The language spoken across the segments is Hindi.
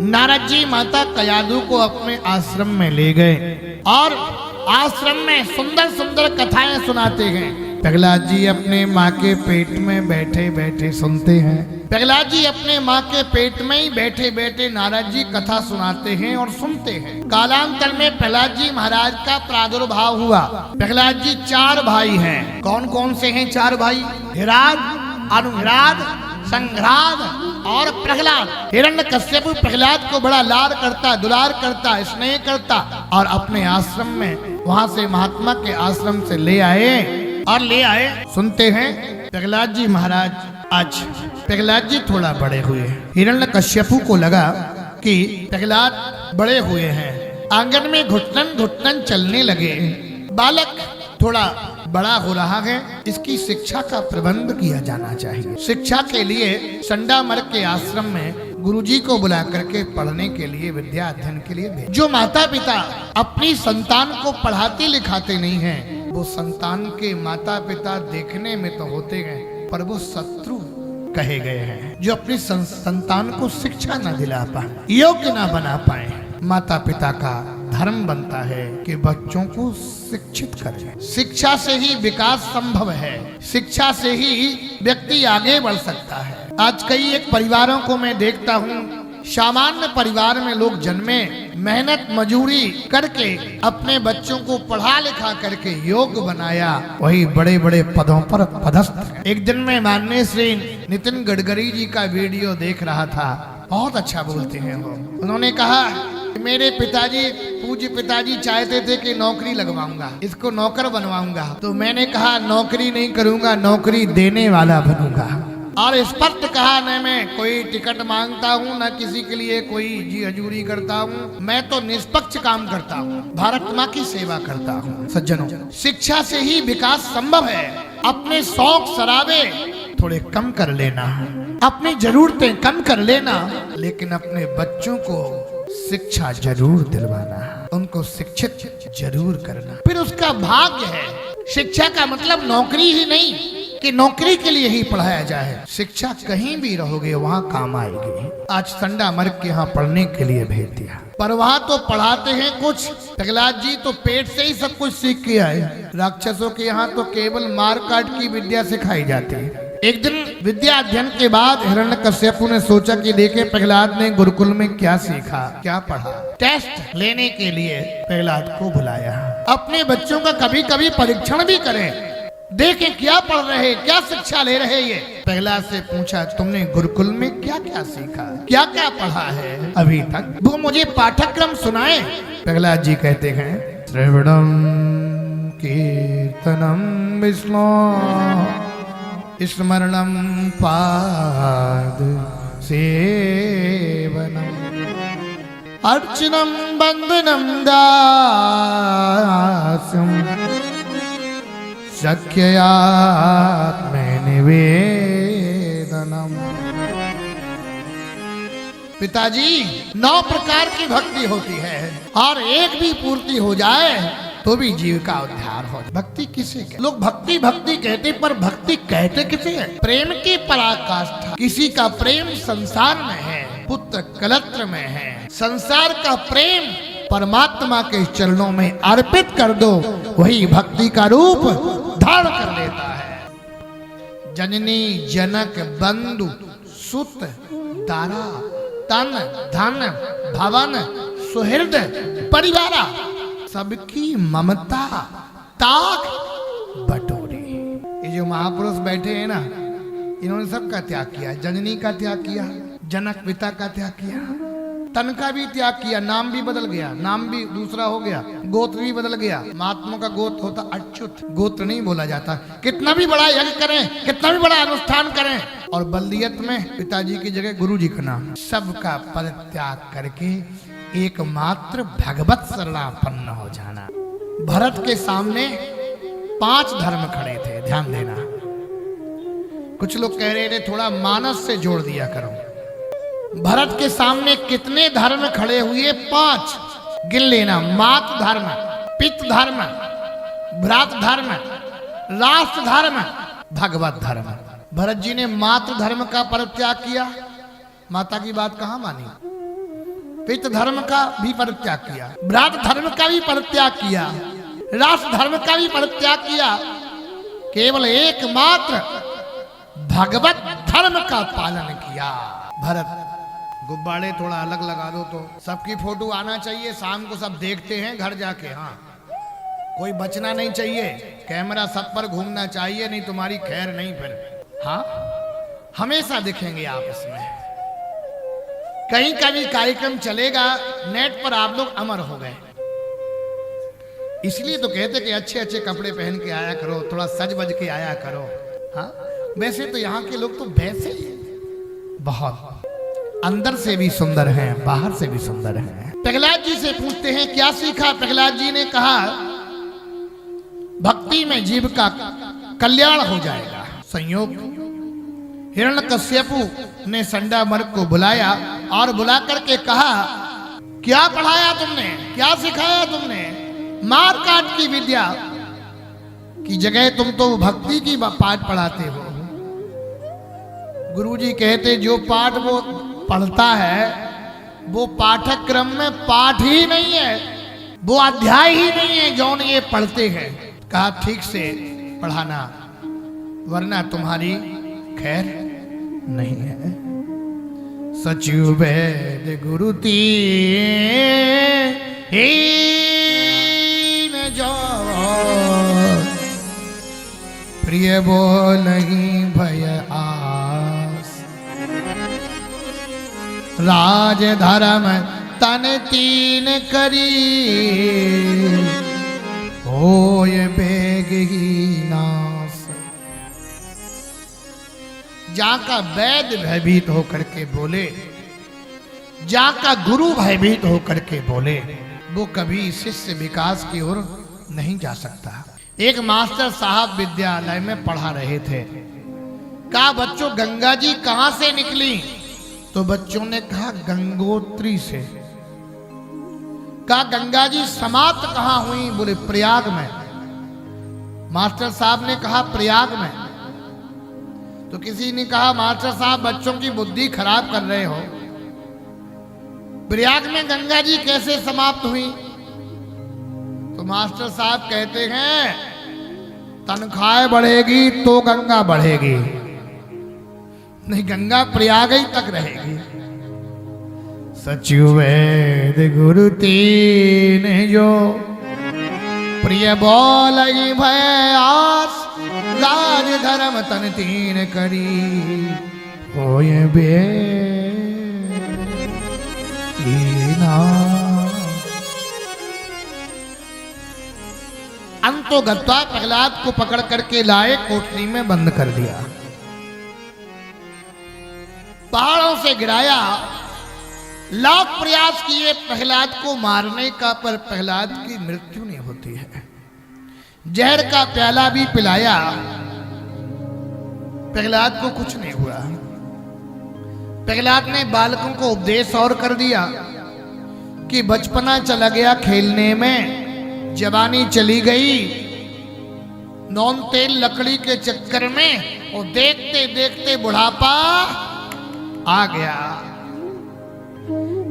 नारद जी माता कयादु को अपने आश्रम में ले गए और आश्रम में सुंदर सुंदर कथाएं सुनाते हैं। प्रहलाद जी अपने माँ के पेट में बैठे बैठे सुनते हैं। प्रहलाद जी अपने माँ के पेट में ही बैठे बैठे नारद जी कथा सुनाते हैं और सुनते हैं। कालांतर में प्रहलाद जी महाराज का प्रादुर्भाव हुआ। प्रहलाद जी 4 भाई हैं। कौन कौन से हैं 4 भाई? हिराद, अनुहिराद, संघ्राद और प्रहलाद। हिरण्यकश्यप प्रहलाद को बड़ा लाड करता, दुलार करता, स्नेह करता और अपने आश्रम में वहां से महात्मा के आश्रम से ले आए। सुनते हैं प्रहलाद जी महाराज आज प्रहलाद जी थोड़ा बड़े हुए। हिरण्यकश्यप को लगा कि प्रहलाद बड़े हुए हैं, आंगन में घुटन घुटन चलने लगे, बालक थोड़ा बड़ा हो रहा है, इसकी शिक्षा का प्रबंध किया जाना चाहिए। शिक्षा के लिए संडामर्ग के आश्रम में गुरुजी को बुला करके पढ़ने के लिए, विद्या अध्ययन के लिए भेज। जो माता पिता अपनी संतान को पढ़ाते लिखाते नहीं हैं, वो संतान के माता पिता देखने में तो होते हैं पर वो शत्रु कहे गए हैं। जो अपनी संतान को शिक्षा न दिला पाए, योग्य न बना पाए, माता पिता का धर्म बनता है कि बच्चों को शिक्षित करें। शिक्षा से ही विकास संभव है, शिक्षा से ही व्यक्ति आगे बढ़ सकता है। आज कई एक परिवारों को मैं देखता हूँ, सामान्य परिवार में लोग जन्मे, मेहनत मजूरी करके अपने बच्चों को पढ़ा लिखा करके योग्य बनाया, वही बड़े बड़े पदों पर पदस्थ है। एक दिन मैं माननीय श्री नितिन गडकरी जी का वीडियो देख रहा था, बहुत अच्छा बोलते हैं वो। उन्होंने कहा मेरे पिताजी, पूज्य पिताजी चाहते थे कि नौकरी लगवाऊंगा, इसको नौकर बनवाऊंगा, तो मैंने कहा नौकरी नहीं करूंगा, नौकरी देने वाला बनूंगा। और स्पष्ट कहा, न मैं कोई टिकट मांगता हूँ, न किसी के लिए कोई जी हजूरी करता हूँ, मैं तो निष्पक्ष काम करता हूँ, भारत माँ की सेवा करता हूँ। सज्जनों, शिक्षा से ही विकास संभव है। अपने शौक शराबे थोड़े कम कर लेना, अपनी जरूरतें कम कर लेना, लेकिन अपने बच्चों को शिक्षा जरूर दिलवाना, उनको शिक्षित जरूर करना, फिर उसका भाग्य है। शिक्षा का मतलब नौकरी ही नहीं कि नौकरी के लिए ही पढ़ाया जाए। शिक्षा कहीं भी रहोगे वहाँ काम आएगी। आज संडामर्ग के यहाँ पढ़ने के लिए भेज दिया, पर वहाँ तो पढ़ाते हैं कुछ। प्रहलाद जी तो पेट से ही सब कुछ सीख के आए। राक्षसों के यहाँ तो केवल मार काट की विद्या सिखाई जाती है। एक दिन विद्या अध्ययन के बाद हिरण्यकश्यप ने सोचा कि देखे प्रहलाद ने गुरुकुल में क्या सीखा, क्या पढ़ा। टेस्ट लेने के लिए प्रहलाद को बुलाया। अपने बच्चों का कभी कभी परीक्षण भी करें, देखें क्या पढ़ रहे, क्या शिक्षा ले रहे। ये प्रहलाद से पूछा, तुमने गुरुकुल में क्या क्या सीखा, क्या क्या पढ़ा है अभी तक, वो मुझे पाठ्यक्रम सुनाए। प्रहलाद जी कहते हैं, श्रवणम कीर्तनम विष्णु स्मरणम पाद सेवनम अर्चनम बंदनम दास्यम सख्यात्मनिवेदनम। पिताजी 9 प्रकार की भक्ति होती है और एक भी पूर्ति हो जाए तो भी जीव का उद्धार हो। भक्ति किसे कहते? लोग भक्ति भक्ति कहते, पर भक्ति कहते किसे है? प्रेम की पराकाष्ठा। किसी का प्रेम संसार में है, पुत्र कलत्र में है। संसार का प्रेम परमात्मा के चरणों में अर्पित कर दो, वही भक्ति का रूप धारण कर लेता है। जननी जनक बंधु सुत दारा तन धन भवन सुहृद परिवारा, सबकी ममता ताक बटोरी। ये जो महापुरुष बैठे हैं ना, इन्होंने सबका त्याग किया। जननी का त्याग किया, जनक पिता का त्याग किया, तन का भी त्याग किया, नाम भी बदल गया, नाम भी दूसरा हो गया, गोत्र भी बदल गया। महात्मा का गोत्र होता अच्युत, गोत्र नहीं बोला जाता। कितना भी बड़ा यज्ञ करें, कितना भी बड़ा अनुष्ठान करें, और बल्दियत में पिताजी की जगह गुरु जी का नाम। सबका परित्याग करके एकमात्र भगवत शरणापन्न हो जाना। भरत के सामने 5 धर्म खड़े थे, ध्यान देना। कुछ लोग कह रहे थे थोड़ा मानस से जोड़ दिया करो। भरत के सामने कितने धर्म खड़े हुए? 5 गिन लेना। मात धर्म, पितृ धर्म, भ्रात धर्म, राष्ट्र धर्म, भगवत धर्म। भरत जी ने मातृ धर्म का परित्याग किया, माता की बात कहाँ मानी? पितृ धर्म का भी परित्याग किया, भ्रात धर्म का भी परित्याग किया, राष्ट्र धर्म का भी परित्याग किया, केवल एकमात्र भगवत धर्म का पालन किया। भरत, गुब्बारे थोड़ा अलग लगा दो तो सबकी फोटो आना चाहिए, शाम को सब देखते हैं घर जाके। हाँ, कोई बचना नहीं चाहिए, कैमरा सब पर घूमना चाहिए, नहीं तुम्हारी खैर नहीं फिर। हाँ, हमेशा दिखेंगे आप इसमें। कहीं का भी कार्यक्रम चलेगा, नेट पर आप लोग अमर हो गए। इसलिए तो कहते कि अच्छे अच्छे कपड़े पहन के आया करो, थोड़ा सज बज के आया करो। हाँ, वैसे तो यहाँ के लोग तो वैसे ही बहुत अंदर से भी सुंदर हैं, बाहर से भी सुंदर हैं। प्रहलाद जी से पूछते हैं क्या सीखा। प्रहलाद जी ने कहा भक्ति में जीव का कल्याण हो जाएगा। संयोग, हिरण्यकश्यपु ने संडामर्क को बुलाया और बुला करके कहा क्या पढ़ाया तुमने, क्या सिखाया तुमने। मार काट की विद्या की जगह तुम तो भक्ति की पाठ पढ़ाते हो। गुरुजी कहते जो पाठ वो पढ़ता है वो पाठ्यक्रम में पाठ ही नहीं है, वो अध्याय ही नहीं है जो ये पढ़ते हैं। कहा ठीक से पढ़ाना वरना तुम्हारी खैर नहीं है। सचिव वेद गुरु तीन जो प्रिय बोलहि भय आस। राज धर्म तन तीन करी होय बेग ही नास। जहाँ का वैद्य भयभीत होकर के बोले, जहाँ का गुरु भयभीत होकर के बोले, वो कभी शिष्य विकास की ओर नहीं जा सकता। एक मास्टर साहब विद्यालय में पढ़ा रहे थे। कहा बच्चों गंगा जी कहां से निकली, तो बच्चों ने कहा गंगोत्री से। कहा गंगा जी समाप्त कहां हुई, बोले प्रयाग में। मास्टर साहब ने कहा प्रयाग में। तो किसी ने कहा मास्टर साहब बच्चों की बुद्धि खराब कर रहे हो, प्रयाग में गंगा जी कैसे समाप्त हुई। तो मास्टर साहब कहते हैं तनख्वाह बढ़ेगी तो गंगा बढ़ेगी, नहीं गंगा प्रयाग ही तक रहेगी। सचिव वेद गुरु तीन जो प्रिय बोलहि भय आस। राज धर्म तन तीन करी होय बेग ही नास। अंतो गत्वा प्रहलाद को पकड़ करके लाए, कोठरी में बंद कर दिया, पहाड़ों से गिराया। लाख प्रयास किए प्रहलाद को मारने का, पर प्रहलाद की मृत्यु नहीं होती है। जहर का प्याला भी पिलाया, प्रहलाद को कुछ नहीं हुआ। प्रहलाद ने बालकों को उपदेश और कर दिया कि बचपना चला गया खेलने में, जवानी चली गई नौन तेल लकड़ी के चक्कर में, और देखते देखते बुढ़ापा आ गया।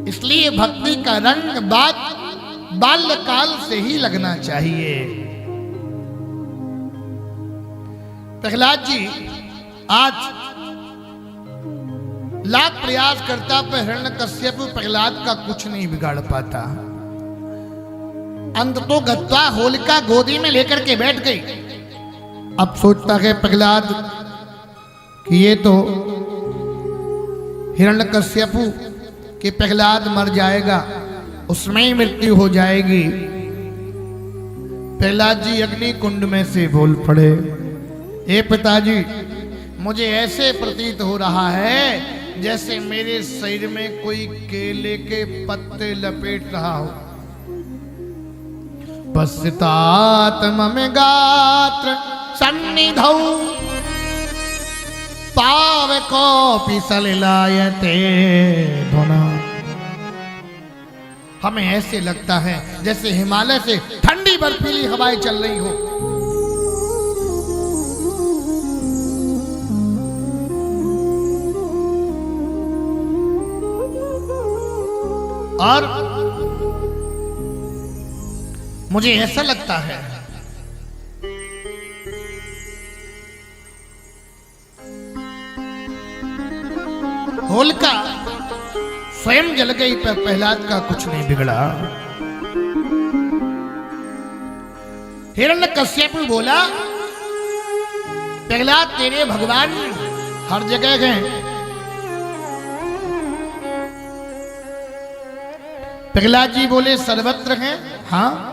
इसलिए भक्ति का रंग बाल्यकाल से ही लगना चाहिए। प्रहलाद जी आज लाख प्रयास करता पर हिरण्यकश्यप प्रहलाद का कुछ नहीं बिगाड़ पाता। अंत तो गत्वा होलिका गोदी में लेकर के बैठ गई। अब सोचता है प्रहलाद कि ये तो हिरण्यकश्यपु कि प्रहलाद मर जाएगा, उसमें ही मृत्यु हो जाएगी। प्रहलाद जी अग्नि कुंड में से बोल पड़े, हे पिताजी मुझे ऐसे प्रतीत हो रहा है जैसे मेरे शरीर में कोई केले के पत्ते लपेट रहा हो। पश्चातात्म में गात्र सन्निधौ पावकोऽपि सलिलायते धुना। हमें ऐसे लगता है जैसे हिमालय से ठंडी बर्फीली हवाएं चल रही हो। और मुझे ऐसा लगता है होलिका स्वयं जल गई पर प्रहलाद का कुछ नहीं बिगड़ा। हिरण्यकश्यप बोला, प्रहलाद तेरे भगवान हर जगह गए। प्रहलाद जी बोले सर्वत्र हैं। हाँ,